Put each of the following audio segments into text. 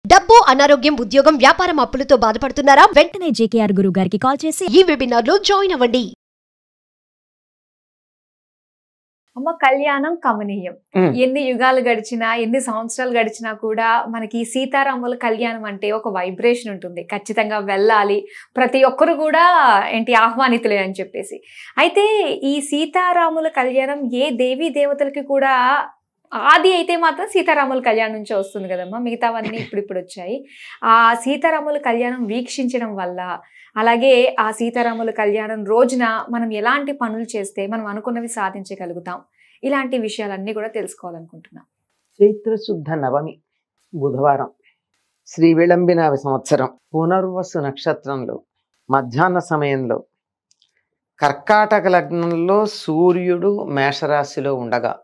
డబ్బు, అనారోగ్యం, ఉద్యోగం, వ్యాపారం అప్పులతో బాధపడుతున్నారా? వెంటనే జేకేఆర్ గురువు గారికి కాల్ చేసి ఈ వెబినార్ లో జాయిన్ అవ్వండి. అమ్మ, కళ్యాణం కమనీయం. ఎన్ని యుగాలు గడిచినా, ఎన్ని సంవత్సరాలు గడిచినా కూడా మనకి సీతారాముల కళ్యాణం అంటే ఒక వైబ్రేషన్ ఉంటుంది. ఖచ్చితంగా వెళ్ళాలి, ప్రతి ఒక్కరు కూడా ఆహ్వానితులే అని చెప్పేసి. అయితే ఈ సీతారాముల కళ్యాణం ఏ దేవీ దేవతలకి కూడా ఆది అయితే మాత్రం సీతారాముల కళ్యాణం నుంచే వస్తుంది కదమ్మా. మిగతావన్నీ ఇప్పుడు వచ్చాయి. ఆ సీతారాముల కళ్యాణం వీక్షించడం వల్ల, అలాగే ఆ సీతారాముల కళ్యాణం రోజున మనం ఎలాంటి పనులు చేస్తే మనం అనుకున్నవి సాధించగలుగుతాం, ఇలాంటి విషయాలన్నీ కూడా తెలుసుకోవాలనుకుంటున్నాం. చైత్ర శుద్ధ నవమి బుధవారం, శ్రీ విళంబినామ సంవత్సరం, పునర్వసు నక్షత్రంలో మధ్యాహ్న సమయంలో కర్కాటక లగ్నంలో సూర్యుడు మేషరాశిలో ఉండగా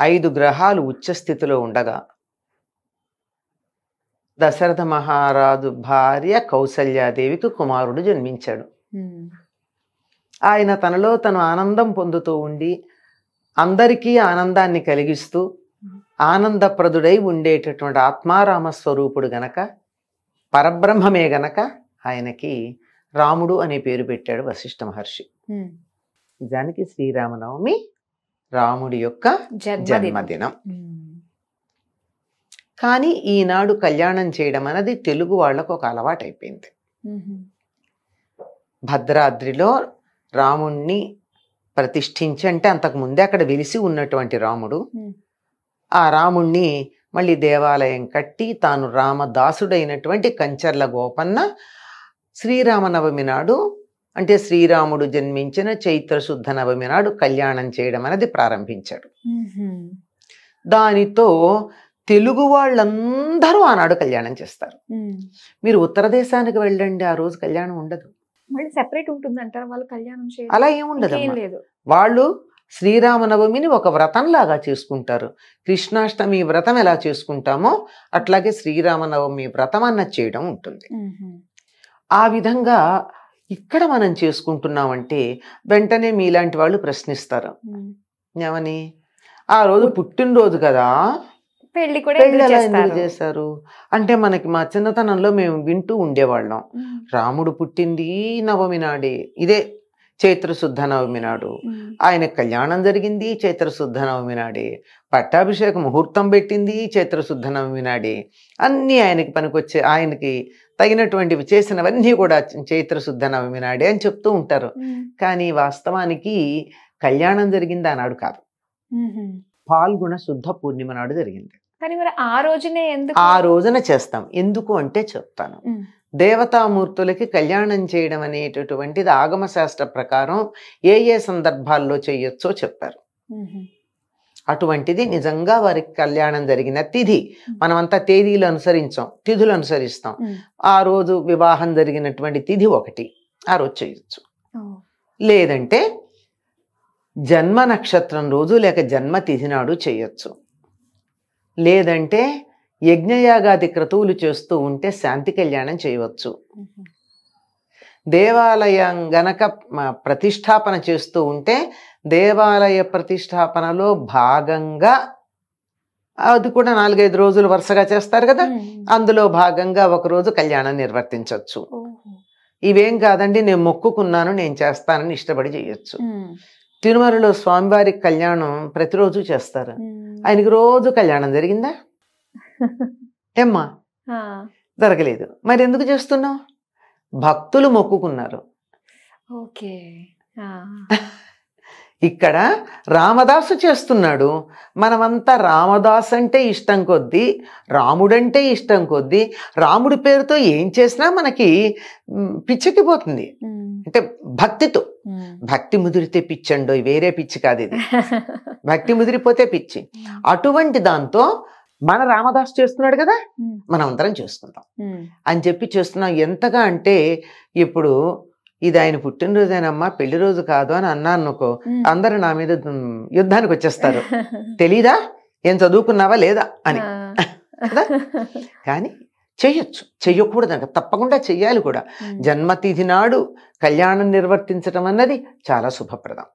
5 గ్రహాలు ఉచ్చస్థితిలో ఉండగా దశరథ మహారాజు భార్య కౌసల్యాదేవికి కుమారుడు జన్మించాడు. ఆయన తనలో తను ఆనందం పొందుతూ ఉండి అందరికీ ఆనందాన్ని కలిగిస్తూ ఆనందప్రదుడై ఉండేటటువంటి ఆత్మారామ స్వరూపుడు గనక, పరబ్రహ్మమే గనక ఆయనకి రాముడు అనే పేరు పెట్టాడు వశిష్ఠ మహర్షి. నిజానికి శ్రీరామనవమి రాముడి యొక్క జన్మదినం. కానీ ఈనాడు కళ్యాణం చేయడం అనేది తెలుగు వాళ్లకు ఒక అలవాటు అయిపోయింది. భద్రాద్రిలో రాముణ్ణి ప్రతిష్ఠించి, అంటే అంతకు ముందే అక్కడ వెలిసి ఉన్నటువంటి రాముడు, ఆ రాముణ్ణి మళ్ళీ దేవాలయం కట్టి తాను రామదాసుడైనటువంటి కంచర్ల గోపన్న శ్రీరామనవమి నాడు, అంటే శ్రీరాముడు జన్మించిన చైత్ర శుద్ధ నవమి నాడు కళ్యాణం చేయడం అనేది ప్రారంభించాడు. దానితో తెలుగు వాళ్ళందరూ ఆనాడు కళ్యాణం చేస్తారు. మీరు ఉత్తర దేశానికి వెళ్ళండి, ఆ రోజు కళ్యాణం ఉండదు. మళ్ళీ సెపరేట్ ఉంటుంది అంటారు వాళ్ళు కళ్యాణం చేయడం. అలా ఏముండదు. వాళ్ళు శ్రీరామనవమిని ఒక వ్రతంలాగా చేసుకుంటారు. కృష్ణాష్టమి వ్రతం ఎలా చేసుకుంటామో అట్లాగే శ్రీరామనవమి వ్రతం అన్నది చేయడం ఉంటుంది. ఆ విధంగా ఇక్కడ మనం చేసుకుంటున్నామంటే వెంటనే మీలాంటి వాళ్ళు ప్రశ్నిస్తారు, ఏమని, ఆ రోజు పుట్టినరోజు కదా, పెళ్లి ఎలా ఎందుకు చేశారు అంటే, మనకి మా చిన్నతనంలో మేము వింటూ ఉండేవాళ్ళం, రాముడు పుట్టింది నవమి నాడే, ఇదే చైత్రశుద్ధ నవమి నాడు, ఆయన కళ్యాణం జరిగింది చైత్రశుద్ధ నవమి నాడే, పట్టాభిషేక ముహూర్తం పెట్టింది చైత్రశుద్ధ నవమి నాడే, అన్నీ ఆయనకి పనికొచ్చే, ఆయనకి తగినటువంటివి చేసినవన్నీ కూడా చైత్రశుద్ధ నవమి నాడే అని చెప్తూ ఉంటారు. కానీ వాస్తవానికి కళ్యాణం జరిగింది ఆనాడు కాదు, పాల్గొన శుద్ధ పూర్ణిమ నాడు జరిగింది. కానీ మరి ఆ రోజున చేస్తాం. ఎందుకు అంటే చెప్తాను. దేవతామూర్తులకి కళ్యాణం చేయడం అనేటటువంటిది ఆగమ శాస్త్ర ప్రకారం ఏ ఏ సందర్భాల్లో చేయొచ్చో చెప్పారు. అటువంటిది నిజంగా వారికి కళ్యాణం జరిగిన తిథి, మనమంతా తేదీలు అనుసరించాం, తిథులు అనుసరిస్తాం. ఆ రోజు వివాహం జరిగినటువంటి తిథి ఒకటి, ఆ రోజు చేయొచ్చు. లేదంటే జన్మ నక్షత్రం రోజు లేక జన్మ తిథి నాడు చేయొచ్చు. లేదంటే యజ్ఞయాగాది క్రతువులు చేస్తూ ఉంటే శాంతి కళ్యాణం చేయవచ్చు. దేవాలయం గనక ప్రతిష్టాపన చేస్తూ ఉంటే దేవాలయ ప్రతిష్టాపనలో భాగంగా, అది కూడా 4-5 రోజులు వరుసగా చేస్తారు కదా, అందులో భాగంగా ఒకరోజు కళ్యాణం నిర్వర్తించవచ్చు. ఇవేం కాదండి, నేను మొక్కుకున్నాను నేను చేస్తానని ఇష్టపడి చేయొచ్చు. తిరుమలలో స్వామివారి కళ్యాణం ప్రతిరోజు చేస్తారు. ఆయనకి రోజు కళ్యాణం జరిగిందా? ఏమ్మా, జరగలేదు. మరి ఎందుకు చేస్తున్నావు? భక్తులు మొక్కుకున్నారు. ఓకే. ఇక్కడ రామదాసు చేస్తున్నాడు. మనమంతా రామదాసు అంటే ఇష్టం కొద్దీ, రాముడంటే ఇష్టం కొద్దీ, రాముడి పేరుతో ఏం చేసినా మనకి పిచ్చెక్కిపోతుంది. అంటే భక్తితో, భక్తి ముదిరితే పిచ్చండో, వేరే పిచ్చి కాదు ఇది, భక్తి ముదిరిపోతే పిచ్చి. అటువంటి దాంతో మన రామదాసు చేస్తున్నాడు కదా, మనం అందరం చేసుకుంటాం అని చెప్పి చేస్తున్నాం. ఎంతగా అంటే, ఇప్పుడు ఇది ఆయన పుట్టినరోజేనమ్మా, పెళ్లి రోజు కాదు అని అన్నాను అనుకో, అందరూ నా మీద యుద్ధానికి వచ్చేస్తారు. తెలీదా, ఏం చదువుకున్నావా లేదా అని కదా. కానీ చెయ్యొచ్చు, చెయ్యకూడదు తప్పకుండా చెయ్యాలి కూడా. జన్మతిథి నాడు కళ్యాణం నిర్వర్తించడం అన్నది చాలా శుభప్రదం.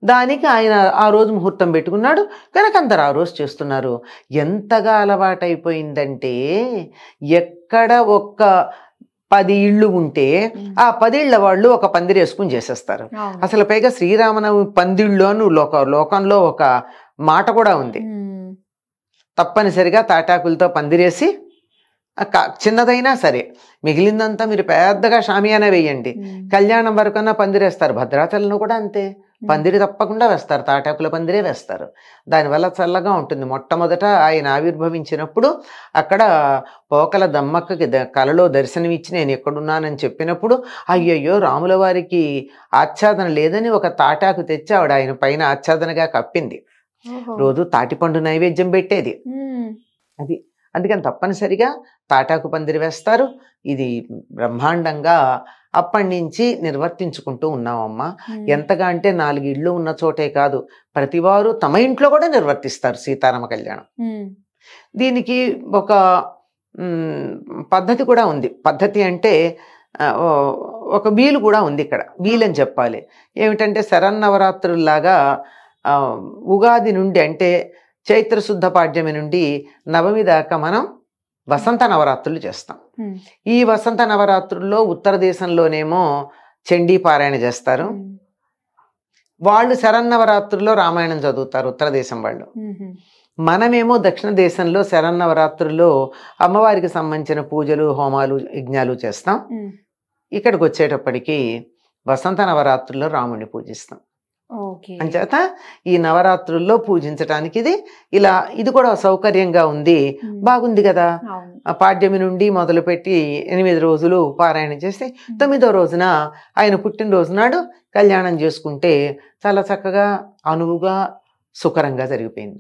దానికి ఆయన ఆ రోజు ముహూర్తం పెట్టుకున్నాడు కనుక అందరు ఆ రోజు చేస్తున్నారు. ఎంతగా అలవాటైపోయిందంటే ఎక్కడ ఒక్క 10 ఇళ్ళు ఉంటే ఆ 10 ఇళ్ల వాళ్ళు ఒక పందిరి వేసుకుని చేసేస్తారు. అసలు పైగా శ్రీరామనవమి పందిళ్ళు అని లోకంలో ఒక మాట కూడా ఉంది. తప్పనిసరిగా తాటాకులతో పందిరేసి చిన్నదైనా సరే మిగిలిందంతా మీరు పెద్దగా షామియానా వేయండి, కళ్యాణం వరకన్నా పందిరేస్తారు. భద్రాచలంలో కూడా అంతే, పందిరి తప్పకుండా వేస్తారు, తాటాకుల పందిరే వేస్తారు. దానివల్ల చల్లగా ఉంటుంది. మొట్టమొదట ఆయన ఆవిర్భవించినప్పుడు అక్కడ పోకల దమ్మక్కకి కలలో దర్శనమిచ్చి నేను ఎక్కడున్నానని చెప్పినప్పుడు అయ్యయ్యో రాముల వారికి ఆచ్ఛాదన లేదని ఒక తాటాకు తెచ్చి ఆవిడ ఆయన పైన ఆచ్ఛాదనగా కప్పింది. రోజు తాటిపండు నైవేద్యం పెట్టేది అది. అందుకని తప్పనిసరిగా తాటాకు పందిరి వేస్తారు. ఇది బ్రహ్మాండంగా అప్పటి నుంచి నిర్వర్తించుకుంటూ ఉన్నామమ్మా. ఎంతగా అంటే 4 ఇళ్ళు ఉన్న చోటే కాదు, ప్రతివారు తమ ఇంట్లో కూడా నిర్వర్తిస్తారు సీతారామ కళ్యాణం. దీనికి ఒక పద్ధతి కూడా ఉంది. పద్ధతి అంటే ఒక వీలు కూడా ఉంది ఇక్కడ, వీలని చెప్పాలి. ఏమిటంటే శరన్నవరాత్రుల్లాగా ఉగాది నుండి అంటే చైత్రశుద్ధ పాడ్యమి నుండి నవమి దాకా మనం వసంత నవరాత్రులు చేస్తాం. ఈ వసంత నవరాత్రుల్లో ఉత్తర దేశంలోనేమో చండీ పారాయణ చేస్తారు. వాళ్ళు శరన్నవరాత్రుల్లో రామాయణం చదువుతారు ఉత్తర దేశం వాళ్ళు. మనమేమో దక్షిణ దేశంలో శరన్నవరాత్రుల్లో అమ్మవారికి సంబంధించిన పూజలు, హోమాలు, యజ్ఞాలు చేస్తాం. ఇక్కడికి వచ్చేటప్పటికి వసంత నవరాత్రుల్లో రాముడిని పూజిస్తాం. అంచేత ఈ నవరాత్రుల్లో పూజించటానికి ఇది కూడా సౌకర్యంగా ఉంది, బాగుంది కదా. పాడ్యమి నుండి మొదలుపెట్టి 8 రోజులు పారాయణ చేసి 9వ రోజున ఆయన పుట్టినరోజు నాడు కళ్యాణం చేసుకుంటే చాలా చక్కగా అనువుగా సుకరంగా జరిగిపోయింది.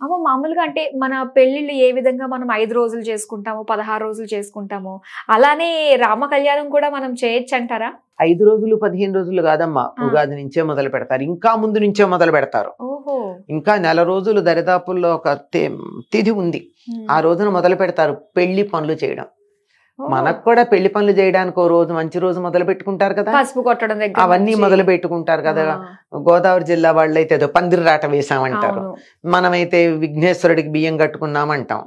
అమ్మ మామూలుగా అంటే మన పెళ్లిళ్ళు ఏ విధంగా మనం 5 రోజులు చేసుకుంటాము, 16 రోజులు చేసుకుంటాము, అలానే రామ కళ్యాణం కూడా మనం చేయొచ్చు అంటారా? 5 రోజులు 15 రోజులు కాదమ్మా, ఉగాది నుంచే మొదలు పెడతారు, ఇంకా ముందు నుంచే మొదలు పెడతారు. ఇంకా 1 రోజులు దరిదాపుల్లో ఒక తిథి ఉంది, ఆ రోజున మొదలు పెడతారు పెళ్లి పనులు చేయడం. మనకు కూడా పెళ్లి పనులు చేయడానికి ఓ రోజు మంచి రోజు మొదలు పెట్టుకుంటారు కదా, పసుపు కొట్టడం దగ్గర అవన్నీ మొదలు పెట్టుకుంటారు కదా. గోదావరి జిల్లా వాళ్ళు అయితే ఏదో పందిరి రాట వేసామంటారు, మనమైతే విఘ్నేశ్వరుడికి బియ్యం కట్టుకున్నామంటాం.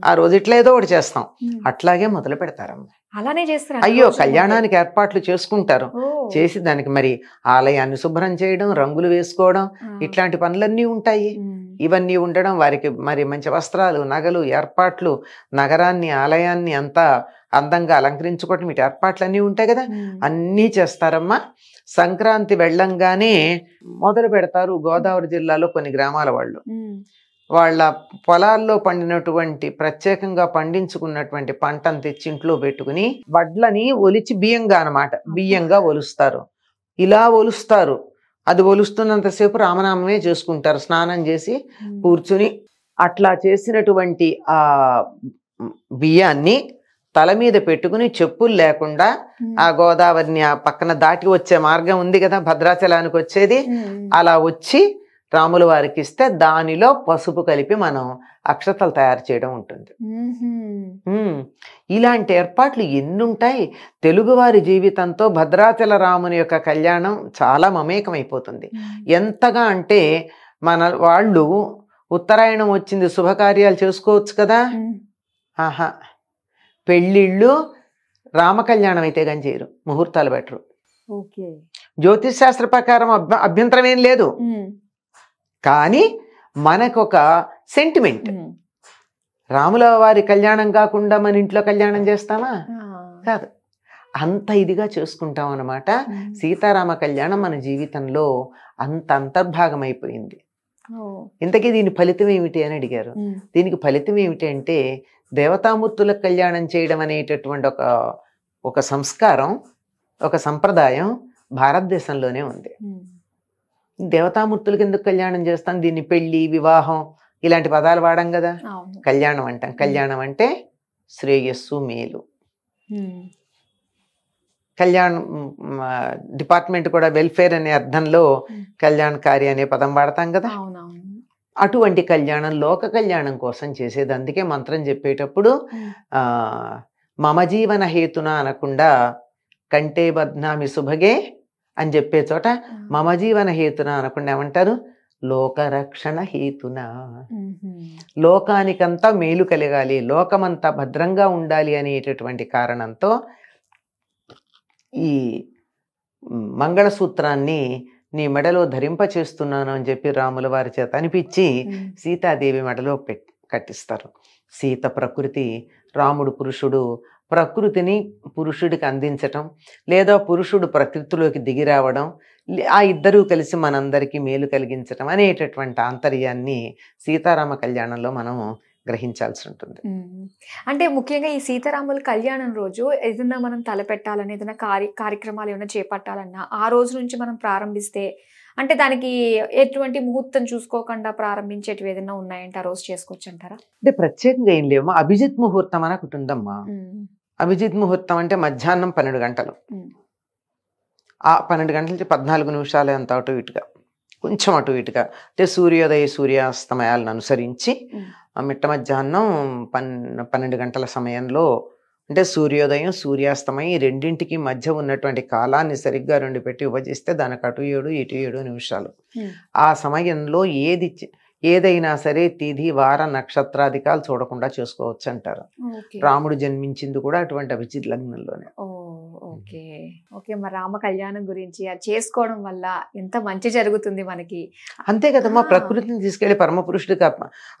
ఆ రోజు ఇట్లా ఏదో ఒకటి చేస్తాం, అట్లాగే మొదలు పెడతారమ్మ. అలానే చేస్తారు. అయ్యో కళ్యాణానికి ఏర్పాట్లు చేసుకుంటారు, చేసి దానికి మరి ఆలయాన్ని శుభ్రం చేయడం, రంగులు వేసుకోవడం, ఇట్లాంటి పనులన్నీ ఉంటాయి. ఇవన్నీ ఉండడం, వారికి మరి మంచి వస్త్రాలు, నగలు, ఏర్పాట్లు, నగరాన్ని, ఆలయాన్ని అంతా అందంగా అలంకరించుకోవటం, ఇటు ఏర్పాట్లన్నీ ఉంటాయి కదా, అన్నీ చేస్తారమ్మా. సంక్రాంతి వెళ్ళంగానే మొదలు పెడతారు గోదావరి జిల్లాలో కొన్ని గ్రామాల వాళ్ళు. వాళ్ళ పొలాల్లో పండినటువంటి ప్రత్యేకంగా పండించుకున్నటువంటి పంటను తెచ్చి ఇంట్లో పెట్టుకుని వడ్లని ఒలిచి బియ్యంగా ఒలుస్తారు. ఇలా ఒలుస్తారు, అది ఒలుస్తున్నంతసేపు రామనామమే చేసుకుంటారు, స్నానం చేసి కూర్చుని. అట్లా చేసినటువంటి ఆ బియ్యాన్ని తల మీద పెట్టుకుని చెప్పులు లేకుండా ఆ గోదావరిని ఆ పక్కన దాటి వచ్చే మార్గం ఉంది కదా భద్రాచలానికి వచ్చేది, అలా వచ్చి రాముల వారికి ఇస్తే దానిలో పసుపు కలిపి మనం అక్షతలు తయారు చేయడం ఉంటుంది. ఇలాంటి ఏర్పాట్లు ఎన్నుంటాయి. తెలుగువారి జీవితంతో భద్రాచల రాముని యొక్క కళ్యాణం చాలా మమేకమైపోతుంది. ఎంతగా అంటే మన వాళ్ళు ఉత్తరాయణం వచ్చింది, శుభకార్యాలు చేసుకోవచ్చు కదా, ఆహా పెళ్ళిళ్ళు రామకళ్యాణం అయితే కానీ చేయరు, ముహూర్తాలు పెట్టరు. జ్యోతిష్ శాస్త్ర ప్రకారం అభ్యంతరం ఏం లేదు, కానీ మనకొక సెంటిమెంట్. రాముల వారి కళ్యాణం కాకుండా మన ఇంట్లో కళ్యాణం చేస్తామా? కాదు, అంత ఇదిగా చేసుకుంటాం అన్నమాట. సీతారామ కళ్యాణం మన జీవితంలో అంత అంతర్భాగం అయిపోయింది. ఇంతకీ దీని ఫలితం ఏమిటి అని అడిగారు. దీనికి ఫలితం ఏమిటి అంటే దేవతామూర్తుల కళ్యాణం చేయడం అనేటటువంటి ఒక సంస్కారం, ఒక సంప్రదాయం భారతదేశంలోనే ఉంది. దేవతామూర్తులకి ఎందుకు కళ్యాణం చేస్తాం? దీన్ని పెళ్లి, వివాహం ఇలాంటి పదాలు వాడాం కదా, కళ్యాణం అంటాం. కళ్యాణం అంటే శ్రేయస్సు, మేలు. కళ్యాణ్ డిపార్ట్మెంట్ కూడా వెల్ఫేర్ అనే అర్థంలో కళ్యాణకారి అనే పదం వాడతాం కదా. అటువంటి కళ్యాణం లోక కళ్యాణం కోసం చేసేది. అందుకే మంత్రం చెప్పేటప్పుడు మమ జీవన హేతున అనకుండా కంటే బధ్నామి సుభగే అని చెప్పే చోట మమ జీవన హేతున అనకుండా ఏమంటారు, లోకరక్షణ హేతున. లోకానికంతా మేలు కలగాలి, లోకమంతా భద్రంగా ఉండాలి అనేటటువంటి కారణంతో ఈ మంగళసూత్రాన్ని నీ మెడలో ధరింప చేస్తున్నాను అని చెప్పి రాముల వారి చేత అనిపించి సీతాదేవి మెడలో కట్టిస్తారు. సీత ప్రకృతి, రాముడు పురుషుడు. ప్రకృతిని పురుషుడికి అందించటం, లేదా పురుషుడు ప్రకృతిలోకి దిగి రావడం, ఆ ఇద్దరూ కలిసి మనందరికీ మేలు కలిగించటం అనేటటువంటి ఆంతర్యాన్ని సీతారామ కళ్యాణంలో మనం గ్రహించాల్సి ఉంటుంది. అంటే ముఖ్యంగా ఈ సీతారాముల కళ్యాణం రోజు ఏదైనా మనం తలపెట్టాలని, ఏదైనా కార్యక్రమాలు ఏమైనా చేపట్టాలన్నా ఆ రోజు నుంచి మనం ప్రారంభిస్తే, అంటే దానికి ఎటువంటి ముహూర్తం చూసుకోకుండా ప్రారంభించేటివి ఏదైనా ఉన్నాయంటే ఆ రోజు చేసుకోవచ్చు అంటారా? అంటే ప్రత్యేకంగా ఏం లేవు. అభిజిత్ ముహూర్తం అని ఒకటి ఉందమ్మా. అభిజిత్ ముహూర్తం అంటే మధ్యాహ్నం 12 గంటలు. ఆ 12 గంటల నుంచి 14 నిమిషాలు అంత అటు ఇటుగా, కొంచెం అటు ఇటుగా, అంటే సూర్యోదయ సూర్యాస్తమయాలను అనుసరించి మిట్ట మధ్యాహ్నం 12 గంటల సమయంలో, అంటే సూర్యోదయం సూర్యాస్తమయం ఈ రెండింటికి మధ్య ఉన్నటువంటి కాలాన్ని సరిగ్గా 2 పెట్టి విభజిస్తే దానికి అటు 7 ఇటు 7 నిమిషాలు. ఆ సమయంలో ఏదైనా సరే తిథి వార నక్షత్రాధికాలు చూడకుండా చేసుకోవచ్చు అంటారు. రాముడు జన్మించింది కూడా అటువంటి అభిజిత్ లగ్నంలోనే. Okay okay. మరి రామ కళ్యాణం గురించి అది చేసుకోవడం వల్ల ఎంత మంచి జరుగుతుంది మనకి. అంతే కదమ్మా, ప్రకృతిని తీసుకెళ్లి పరమపురుషుడికి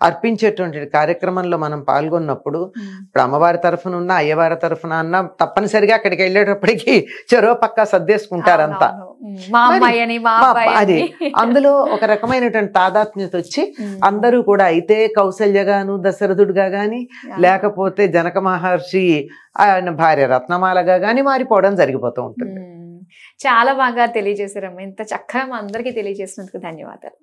అర్పించేటువంటి కార్యక్రమంలో మనం పాల్గొన్నప్పుడు, ఇప్పుడు అమ్మవారి తరఫున ఉన్న అయ్యవారి తరఫున అన్న తప్పనిసరిగా అక్కడికి వెళ్ళేటప్పటికి చెరో పక్క సర్దేసుకుంటారంతా. అది అందులో ఒక రకమైనటువంటి తాదాత్మ్యత వచ్చి అందరూ కూడా, అయితే కౌసల్యగాను దశరథుడుగా గాని, లేకపోతే జనక మహర్షి ఆయన భార్య రత్నమాలగా గాని మారిపోవడం జరిగిపోతూ ఉంటుంది. చాలా బాగా తెలియజేశారమ్మా. ఇంత చక్కగా మా అందరికీ తెలియజేసినందుకు ధన్యవాదాలు.